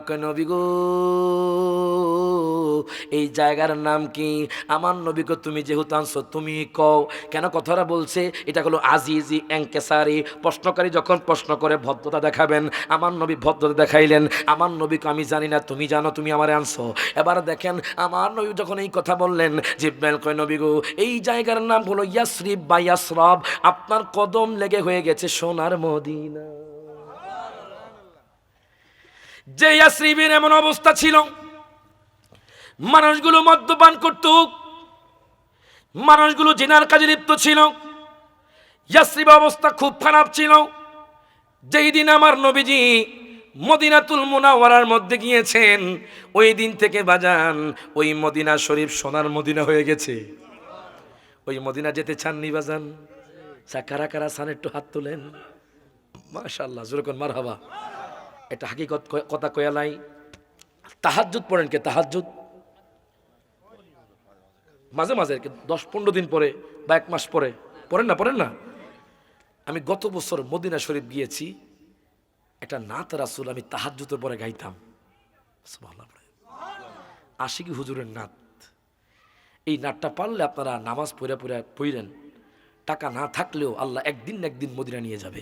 কয় নবী গো এই জায়গার নাম কি? আমার নবী গো তুমি যেহেতু আনছো তুমি কও। কেন কথাটা বলছে? এটা হলো আজিজি এনকেসারি। প্রশ্নকারী যখন প্রশ্ন করে ভদ্রতা দেখাবেন, আমার নবী ভদ্রতা দেখাইলেন। আমার নবীকে আমি জানি না, তুমি জানো, তুমি আমারে আনছো। এবার দেখেন আমার নবী যখন এই কথা বললেন, জিব্রাইল কয় নবী গো এই জায়গার নাম হলো ইয়াসরিব বা ইয়াসরাব। আপনার কদম লেগে হয়ে গেছে সোনার মদিনা। যে ইয়াসরিবের এমন অবস্থা ছিল, মানুষগুলো মদ্যপান করত, মানুষগুলো জিনার কাজে লিপ্ত ছিল, ইয়াসরিব অবস্থা খুব খারাপ ছিল। যেই দিন আমার নবীজি মদিনাতুল মুনাওয়ারার মধ্যে গিয়েছেন, ওই দিন থেকে বাজান ওই মদিনা শরীফ সোনার মদিনা হয়ে গেছে। ওই মদিনা যেতে চাননি বাজান? কারা কারা চান একটু হাত তোলেন। মাশাআল্লাহ, জোরে কোন মারহাবা। এটা হাকিকত কথা কয়া নাই। তাহাজ্জুদ পড়েন কে? তাহাজ্জুদ মাঝে মাঝে 10-15 দিন পরে বা 1 মাস পরে পড়েন না? পড়েন না? আমি গত বছর মদিনা শরীফ গিয়েছি, একটা নাত রাসূল আমি তাহাজ্জুদের পরে গাইতাম। সুবহানাল্লাহ। আশিকি হুজুরের নাত। এই নাতটা পারলে আপনারা নামাজ পড়ে পড়েন। টাকা না থাকলেও আল্লাহ একদিন না একদিন মদিনা নিয়ে যাবে।